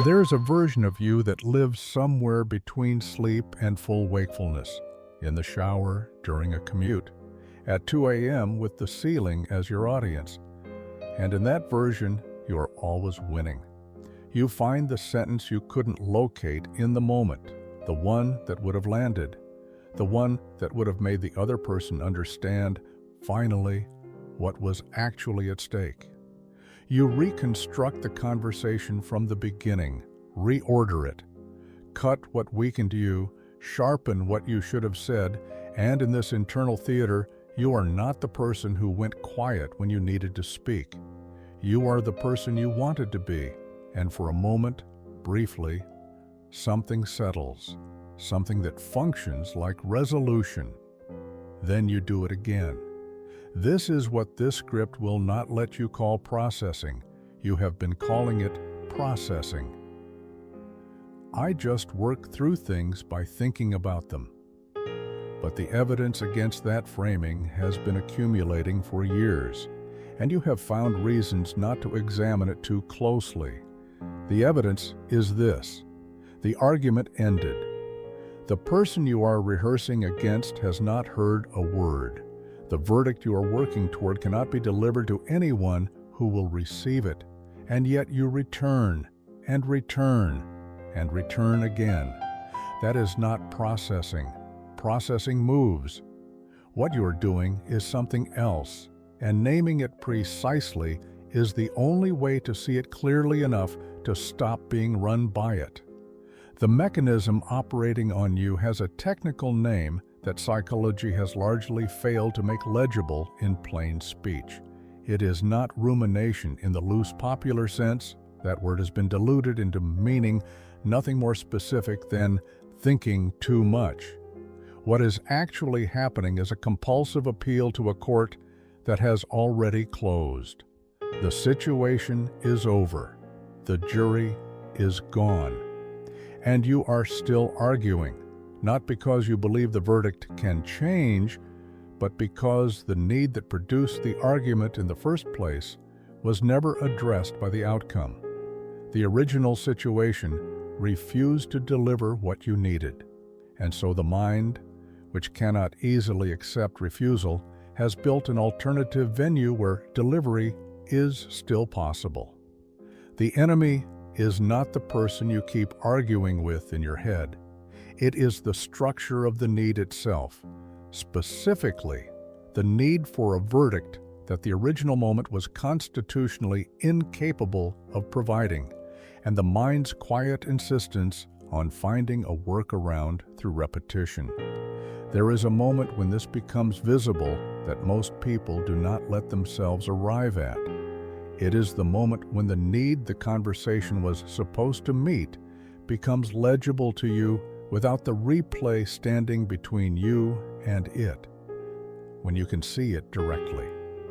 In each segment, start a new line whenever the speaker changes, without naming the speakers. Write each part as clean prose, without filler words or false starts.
There's a version of you that lives somewhere between sleep and full wakefulness, in the shower, during a commute, at 2 a.m. with the ceiling as your audience. And in that version, you're always winning. You find the sentence you couldn't locate in the moment, the one that would have landed, the one that would have made the other person understand, finally, what was actually at stake. You reconstruct the conversation from the beginning, reorder it, cut what weakened you, sharpen what you should have said, and in this internal theater, you are not the person who went quiet when you needed to speak. You are the person you wanted to be, and for a moment, briefly, something settles, something that functions like resolution. Then you do it again. This is what this script will not let you call processing. You have been calling it processing. I just work through things by thinking about them. But the evidence against that framing has been accumulating for years, and you have found reasons not to examine it too closely. The evidence is this: the argument ended. The person you are rehearsing against has not heard a word. The verdict you are working toward cannot be delivered to anyone who will receive it, and yet you return, and return, and return again. That is not processing. Processing moves. What you are doing is something else, and naming it precisely is the only way to see it clearly enough to stop being run by it. The mechanism operating on you has a technical name that psychology has largely failed to make legible in plain speech. It is not rumination in the loose popular sense. That word has been diluted into meaning nothing more specific than thinking too much. What is actually happening is a compulsive appeal to a court that has already closed. The situation is over. The jury is gone. And you are still arguing, not because you believe the verdict can change, but because the need that produced the argument in the first place was never addressed by the outcome. The original situation refused to deliver what you needed, and so the mind, which cannot easily accept refusal, has built an alternative venue where delivery is still possible. The enemy is not the person you keep arguing with in your head. It is the structure of the need itself, specifically the need for a verdict that the original moment was constitutionally incapable of providing, and the mind's quiet insistence on finding a workaround through repetition. There is a moment when this becomes visible that most people do not let themselves arrive at. It is the moment when the need the conversation was supposed to meet becomes legible to you without the replay standing between you and it. When you can see it directly,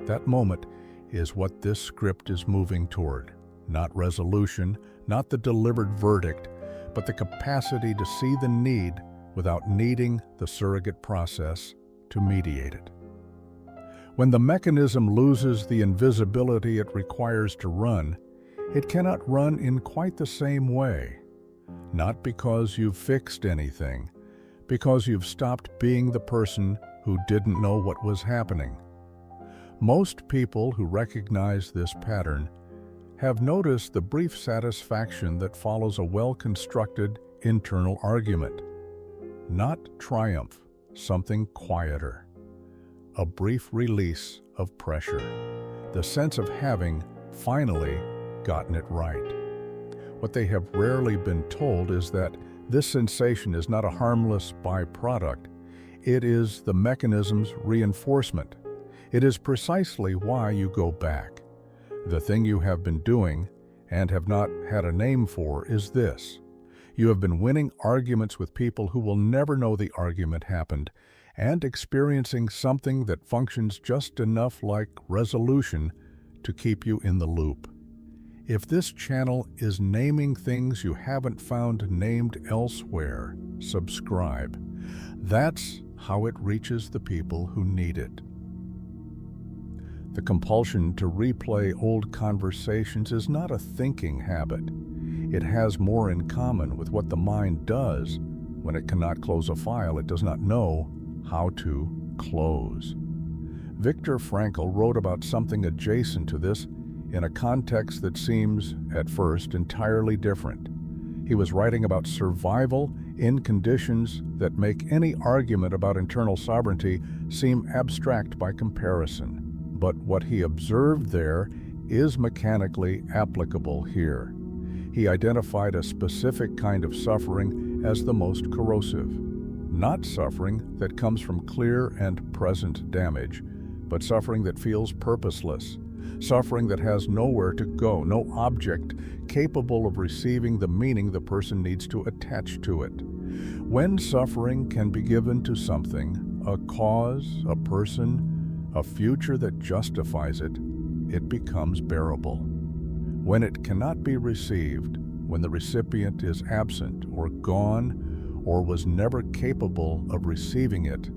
that moment is what this script is moving toward. Not resolution, not the delivered verdict, but the capacity to see the need without needing the surrogate process to mediate it. When the mechanism loses the invisibility it requires to run, it cannot run in quite the same way. Not because you've fixed anything, because you've stopped being the person who didn't know what was happening. Most people who recognize this pattern have noticed the brief satisfaction that follows a well-constructed internal argument. Not triumph, something quieter. A brief release of pressure. The sense of having finally gotten it right. What they have rarely been told is that this sensation is not a harmless byproduct. It is the mechanism's reinforcement. It is precisely why you go back. The thing you have been doing and have not had a name for is this. You have been winning arguments with people who will never know the argument happened, and experiencing something that functions just enough like resolution to keep you in the loop. If this channel is naming things you haven't found named elsewhere, subscribe. That's how it reaches the people who need it. The compulsion to replay old conversations is not a thinking habit. It has more in common with what the mind does when it cannot close a file it does not know how to close. Viktor Frankl wrote about something adjacent to this in a context that seems, at first, entirely different. He was writing about survival in conditions that make any argument about internal sovereignty seem abstract by comparison. But what he observed there is mechanically applicable here. He identified a specific kind of suffering as the most corrosive. Not suffering that comes from clear and present damage, but suffering that feels purposeless. Suffering that has nowhere to go, no object capable of receiving the meaning the person needs to attach to it. When suffering can be given to something, a cause, a person, a future that justifies it, it becomes bearable. When it cannot be received, when the recipient is absent or gone or was never capable of receiving it,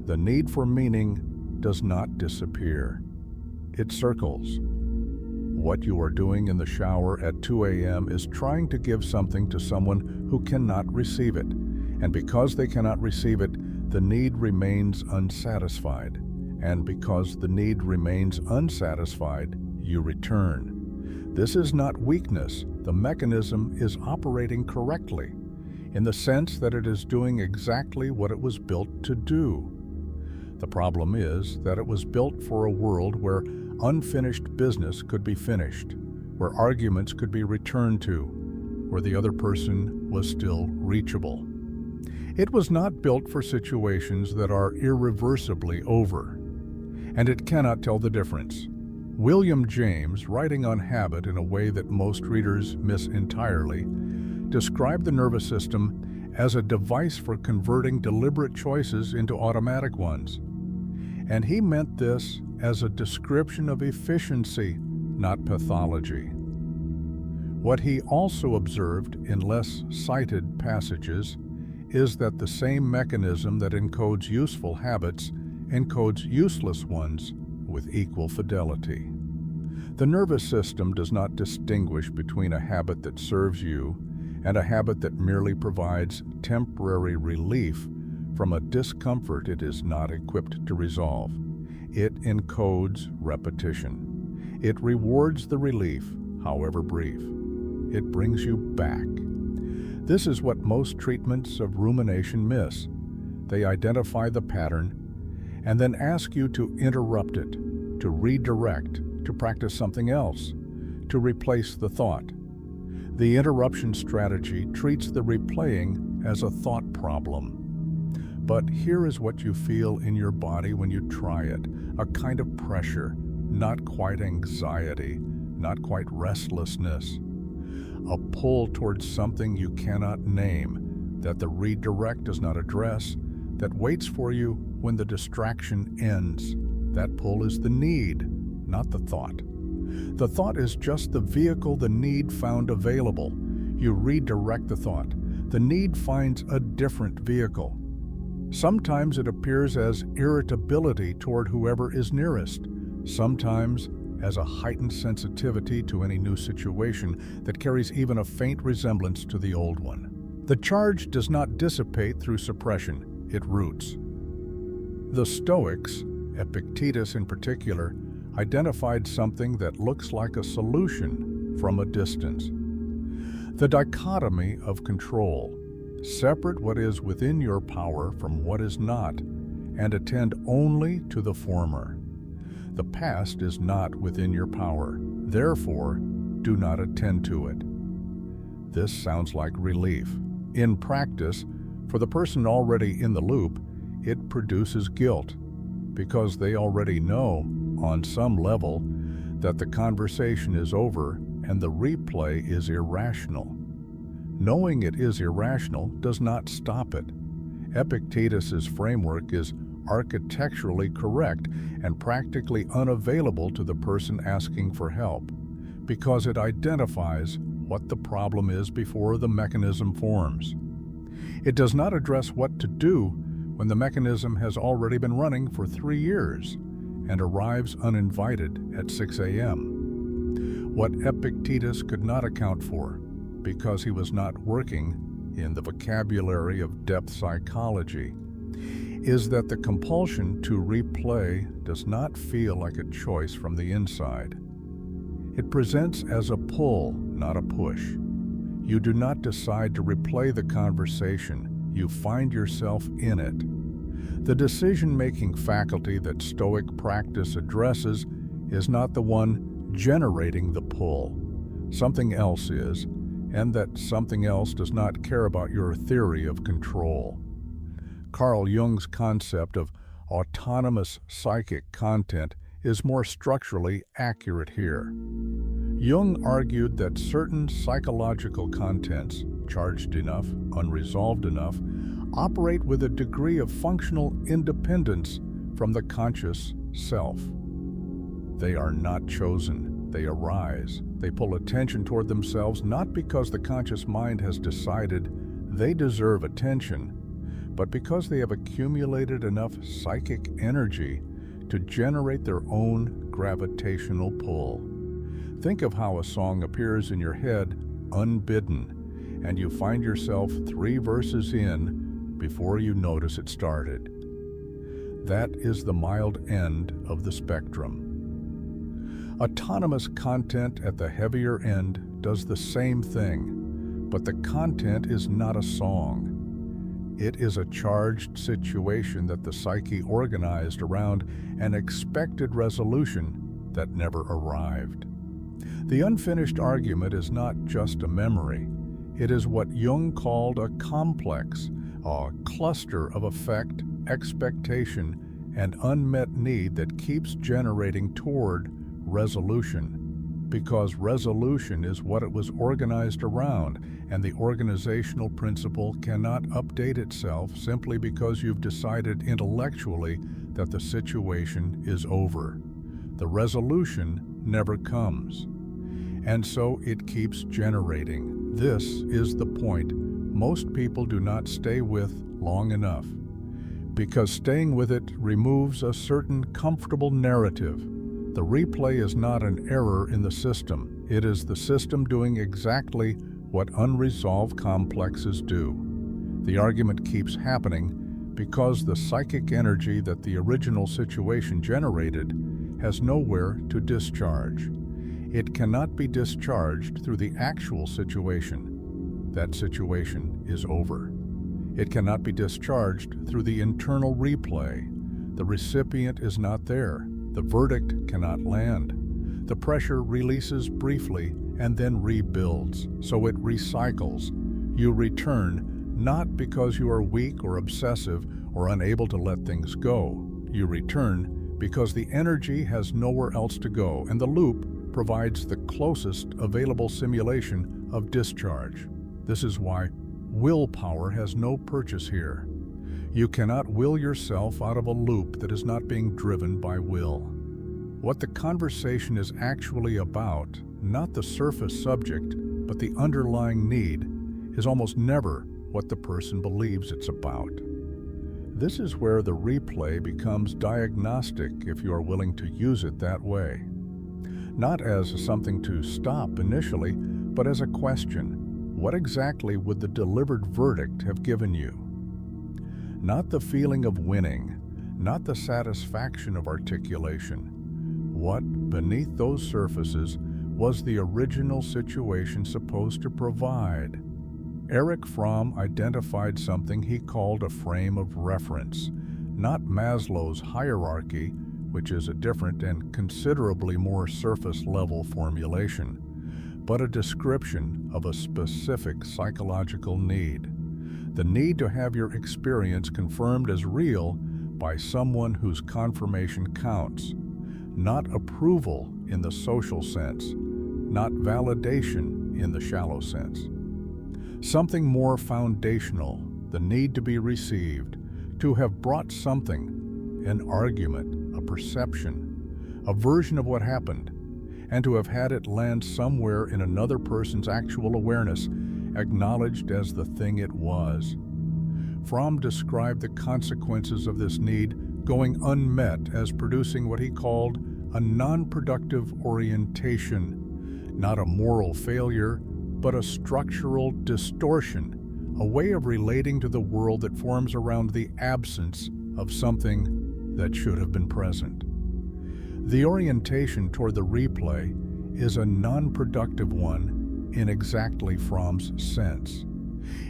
the need for meaning does not disappear. It circles. What you are doing in the shower at 2 a.m. is trying to give something to someone who cannot receive it. And because they cannot receive it, the need remains unsatisfied. And because the need remains unsatisfied, you return. This is not weakness. The mechanism is operating correctly, in the sense that it is doing exactly what it was built to do. The problem is that it was built for a world where unfinished business could be finished, where arguments could be returned to, where the other person was still reachable. It was not built for situations that are irreversibly over, and it cannot tell the difference. William James, writing on habit in a way that most readers miss entirely, described the nervous system as a device for converting deliberate choices into automatic ones. And he meant this as a description of efficiency, not pathology. What he also observed in less cited passages is that the same mechanism that encodes useful habits encodes useless ones with equal fidelity. The nervous system does not distinguish between a habit that serves you and a habit that merely provides temporary relief from a discomfort it is not equipped to resolve. It encodes repetition. It rewards the relief, however brief. It brings you back. This is what most treatments of rumination miss. They identify the pattern and then ask you to interrupt it, to redirect, to practice something else, to replace the thought. The interruption strategy treats the replaying as a thought problem. But here is what you feel in your body when you try it, a kind of pressure, not quite anxiety, not quite restlessness. A pull towards something you cannot name, that the redirect does not address, that waits for you when the distraction ends. That pull is the need, not the thought. The thought is just the vehicle the need found available. You redirect the thought. The need finds a different vehicle. Sometimes it appears as irritability toward whoever is nearest. Sometimes as a heightened sensitivity to any new situation that carries even a faint resemblance to the old one. The charge does not dissipate through suppression, it roots. The Stoics, Epictetus in particular, identified something that looks like a solution from a distance. The dichotomy of control. Separate what is within your power from what is not, and attend only to the former. The past is not within your power, therefore, do not attend to it. This sounds like relief. In practice, for the person already in the loop, it produces guilt, because they already know, on some level, that the conversation is over and the replay is irrational. Knowing it is irrational does not stop it. Epictetus's framework is architecturally correct and practically unavailable to the person asking for help, because it identifies what the problem is before the mechanism forms. It does not address what to do when the mechanism has already been running for 3 years and arrives uninvited at 6 a.m. What Epictetus could not account for, because he was not working in the vocabulary of depth psychology, is that the compulsion to replay does not feel like a choice from the inside. It presents as a pull, not a push. You do not decide to replay the conversation, you find yourself in it. The decision-making faculty that Stoic practice addresses is not the one generating the pull. Something else is, and that something else does not care about your theory of control. Carl Jung's concept of autonomous psychic content is more structurally accurate here. Jung argued that certain psychological contents, charged enough, unresolved enough, operate with a degree of functional independence from the conscious self. They are not chosen, they arise. They pull attention toward themselves not because the conscious mind has decided they deserve attention, but because they have accumulated enough psychic energy to generate their own gravitational pull. Think of how a song appears in your head unbidden, and you find yourself 3 verses in before you notice it started. That is the mild end of the spectrum. Autonomous content at the heavier end does the same thing, but the content is not a song. It is a charged situation that the psyche organized around an expected resolution that never arrived. The unfinished argument is not just a memory. It is what Jung called a complex, a cluster of affect, expectation, and unmet need that keeps generating toward resolution. Because resolution is what it was organized around, and the organizational principle cannot update itself simply because you've decided intellectually that the situation is over. The resolution never comes. And so it keeps generating. This is the point most people do not stay with long enough, because staying with it removes a certain comfortable narrative. The replay is not an error in the system. It is the system doing exactly what unresolved complexes do. The argument keeps happening because the psychic energy that the original situation generated has nowhere to discharge. It cannot be discharged through the actual situation. That situation is over. It cannot be discharged through the internal replay. The recipient is not there. The verdict cannot land. The pressure releases briefly and then rebuilds, so it recycles. You return not because you are weak or obsessive or unable to let things go. You return because the energy has nowhere else to go, and the loop provides the closest available simulation of discharge. This is why willpower has no purchase here. You cannot will yourself out of a loop that is not being driven by will. What the conversation is actually about, not the surface subject, but the underlying need, is almost never what the person believes it's about. This is where the replay becomes diagnostic if you are willing to use it that way. Not as something to stop initially, but as a question. What exactly would the delivered verdict have given you? Not the feeling of winning, not the satisfaction of articulation. What, beneath those surfaces, was the original situation supposed to provide? Erich Fromm identified something he called a frame of reference, not Maslow's hierarchy, which is a different and considerably more surface-level formulation, but a description of a specific psychological need. The need to have your experience confirmed as real by someone whose confirmation counts. Not approval in the social sense, not validation in the shallow sense. Something more foundational, the need to be received, to have brought something, an argument, a perception, a version of what happened, and to have had it land somewhere in another person's actual awareness, acknowledged as the thing it was. Fromm described the consequences of this need going unmet as producing what he called a non-productive orientation, not a moral failure, but a structural distortion, a way of relating to the world that forms around the absence of something that should have been present. The orientation toward the replay is a non-productive one in exactly Fromm's sense.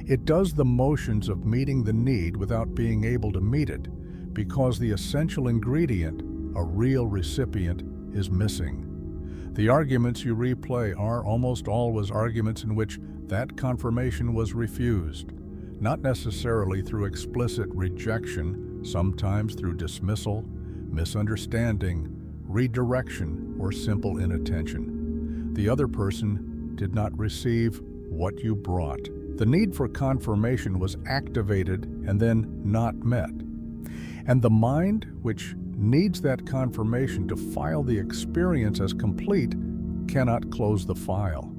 It does the motions of meeting the need without being able to meet it, because the essential ingredient, a real recipient, is missing. The arguments you replay are almost always arguments in which that confirmation was refused, not necessarily through explicit rejection, sometimes through dismissal, misunderstanding, redirection, or simple inattention. The other person did not receive what you brought. The need for confirmation was activated and then not met. And the mind, which needs that confirmation to file the experience as complete, cannot close the file.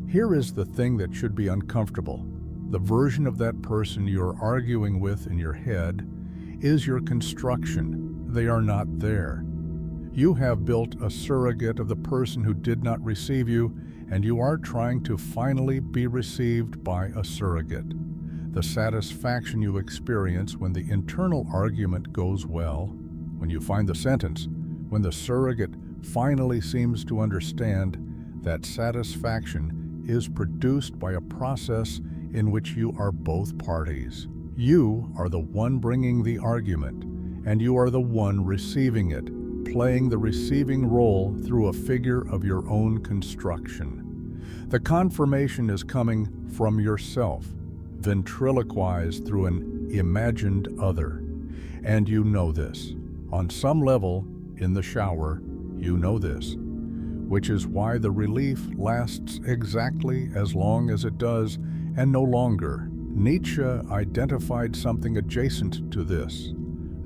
Here is the thing that should be uncomfortable. The version of that person you're arguing with in your head is your construction. They are not there. You have built a surrogate of the person who did not receive you, and you are trying to finally be received by a surrogate. The satisfaction you experience when the internal argument goes well, when you find the sentence, when the surrogate finally seems to understand, that satisfaction is produced by a process in which you are both parties. You are the one bringing the argument, and you are the one receiving it, playing the receiving role through a figure of your own construction. The confirmation is coming from yourself, ventriloquized through an imagined other. And you know this. On some level, in the shower, you know this, which is why the relief lasts exactly as long as it does and no longer. Nietzsche identified something adjacent to this,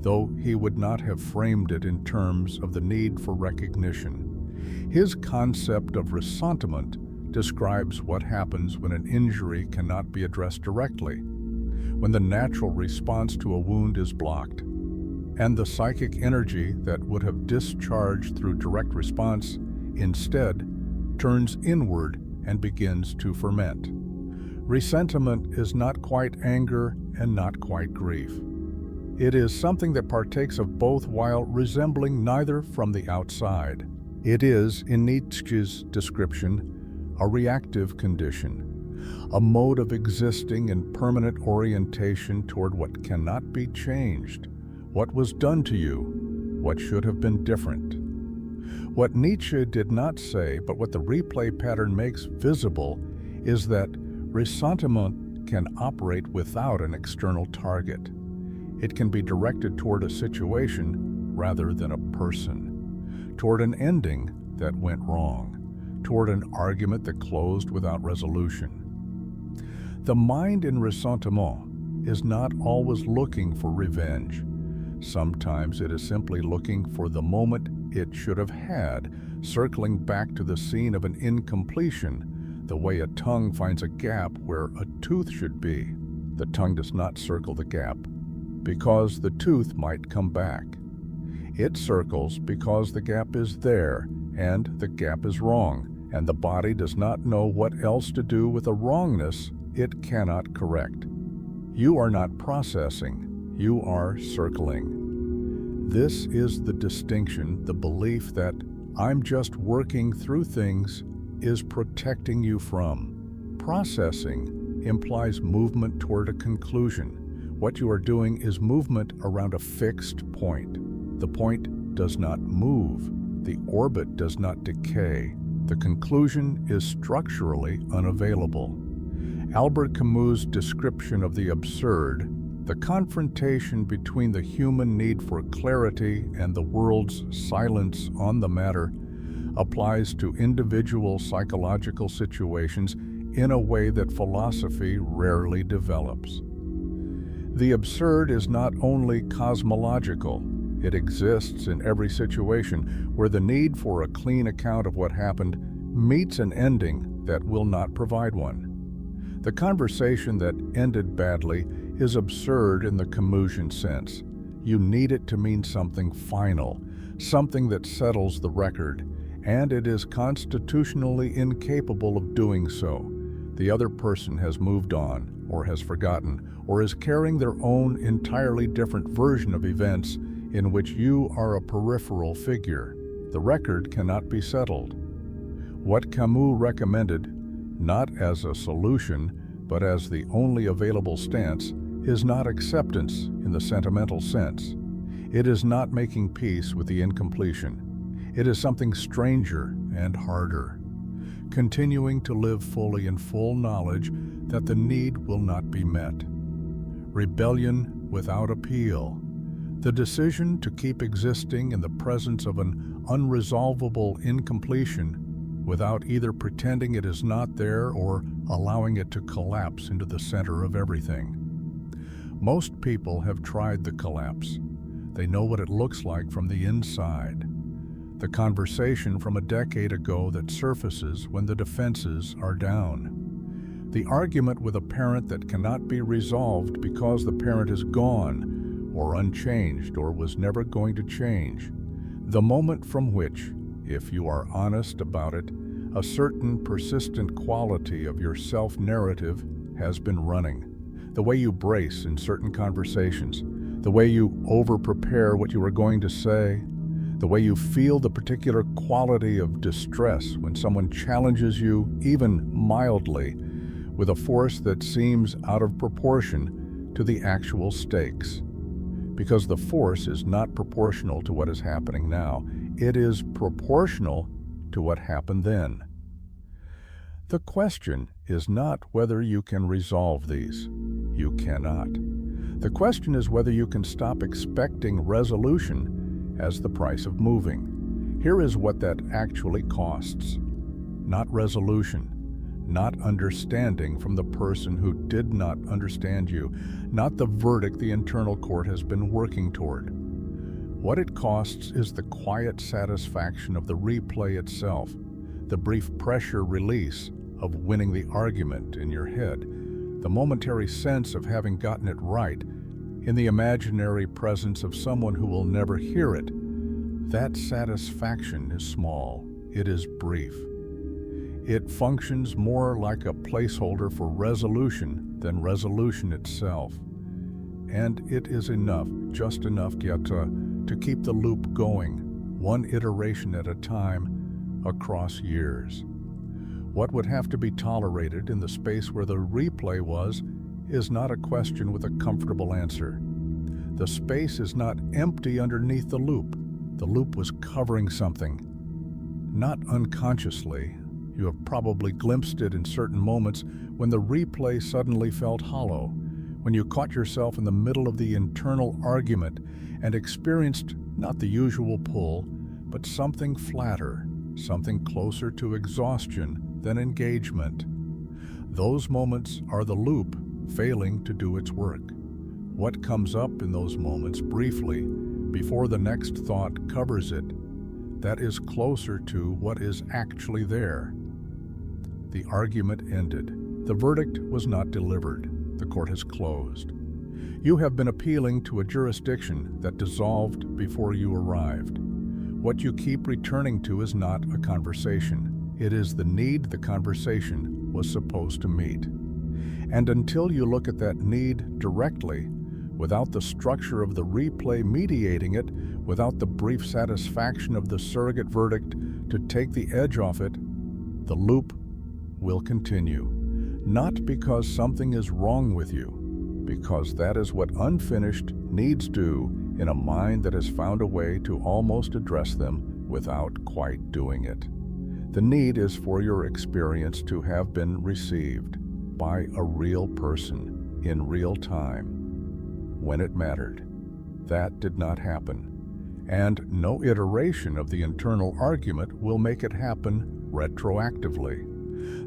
though he would not have framed it in terms of the need for recognition. His concept of ressentiment describes what happens when an injury cannot be addressed directly, when the natural response to a wound is blocked, and the psychic energy that would have discharged through direct response instead turns inward and begins to ferment. Ressentiment is not quite anger and not quite grief. It is something that partakes of both while resembling neither from the outside. It is, in Nietzsche's description, a reactive condition, a mode of existing in permanent orientation toward what cannot be changed, what was done to you, what should have been different. What Nietzsche did not say, but what the replay pattern makes visible, is that ressentiment can operate without an external target. It can be directed toward a situation rather than a person, toward an ending that went wrong, toward an argument that closed without resolution. The mind in ressentiment is not always looking for revenge. Sometimes it is simply looking for the moment it should have had, circling back to the scene of an incompletion, the way a tongue finds a gap where a tooth should be. The tongue does not circle the gap because the tooth might come back. It circles because the gap is there and the gap is wrong, and the body does not know what else to do with a wrongness it cannot correct. You are not processing, you are circling. This is the distinction, the belief that I'm just working through things is protecting you from. Processing implies movement toward a conclusion. What you are doing is movement around a fixed point. The point does not move. The orbit does not decay. The conclusion is structurally unavailable. Albert Camus' description of the absurd, the confrontation between the human need for clarity and the world's silence on the matter, applies to individual psychological situations in a way that philosophy rarely develops. The absurd is not only cosmological, it exists in every situation where the need for a clean account of what happened meets an ending that will not provide one. The conversation that ended badly is absurd in the Camusian sense. You need it to mean something final, something that settles the record, and it is constitutionally incapable of doing so. The other person has moved on, or has forgotten, or is carrying their own entirely different version of events in which you are a peripheral figure. The record cannot be settled. What Camus recommended, not as a solution, but as the only available stance, is not acceptance in the sentimental sense. It is not making peace with the incompletion. It is something stranger and harder. Continuing to live fully in full knowledge that the need will not be met. Rebellion without appeal. The decision to keep existing in the presence of an unresolvable incompletion without either pretending it is not there or allowing it to collapse into the center of everything. Most people have tried the collapse. They know what it looks like from the inside. The conversation from a decade ago that surfaces when the defenses are down. The argument with a parent that cannot be resolved because the parent is gone, or unchanged, or was never going to change. The moment from which, if you are honest about it, a certain persistent quality of your self-narrative has been running. The way you brace in certain conversations, the way you over-prepare what you are going to say, the way you feel the particular quality of distress when someone challenges you, even mildly, with a force that seems out of proportion to the actual stakes. Because the force is not proportional to what is happening now. It is proportional to what happened then. The question is not whether you can resolve these. You cannot. The question is whether you can stop expecting resolution as the price of moving. Here is what that actually costs. Not resolution, not understanding from the person who did not understand you, not the verdict the internal court has been working toward. What it costs is the quiet satisfaction of the replay itself, the brief pressure release of winning the argument in your head, the momentary sense of having gotten it right in the imaginary presence of someone who will never hear it. That satisfaction is small. It is brief. It functions more like a placeholder for resolution than resolution itself. And it is enough, just enough yet to keep the loop going, one iteration at a time, across years. What would have to be tolerated in the space where the replay was is not a question with a comfortable answer. The space is not empty underneath the loop. The loop was covering something. Not unconsciously. You have probably glimpsed it in certain moments when the replay suddenly felt hollow, when you caught yourself in the middle of the internal argument and experienced not the usual pull, but something flatter, something closer to exhaustion than engagement. Those moments are the loop failing to do its work. What comes up in those moments briefly, before the next thought covers it, that is closer to what is actually there. The argument ended. The verdict was not delivered. The court has closed. You have been appealing to a jurisdiction that dissolved before you arrived. What you keep returning to is not a conversation. It is the need the conversation was supposed to meet. And until you look at that need directly, without the structure of the replay mediating it, without the brief satisfaction of the surrogate verdict to take the edge off it, the loop will continue. Not because something is wrong with you, because that is what unfinished needs do in a mind that has found a way to almost address them without quite doing it. The need is for your experience to have been received by a real person in real time, when it mattered. That did not happen, and no iteration of the internal argument will make it happen retroactively.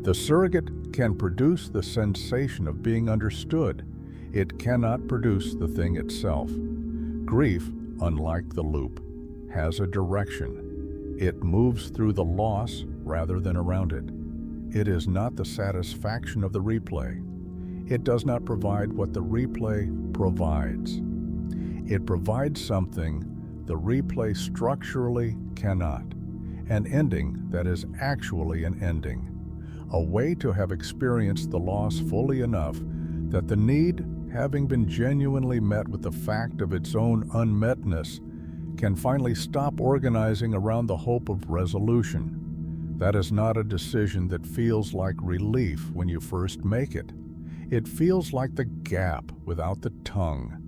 The surrogate can produce the sensation of being understood. It cannot produce the thing itself. Grief, unlike the loop, has a direction. It moves through the loss rather than around it. It is not the satisfaction of the replay. It does not provide what the replay provides. It provides something the replay structurally cannot. an ending that is actually an ending, a way to have experienced the loss fully enough that the need, having been genuinely met with the fact of its own unmetness, can finally stop organizing around the hope of resolution. That is not a decision that feels like relief when you first make it. It feels like the gap without the tongue,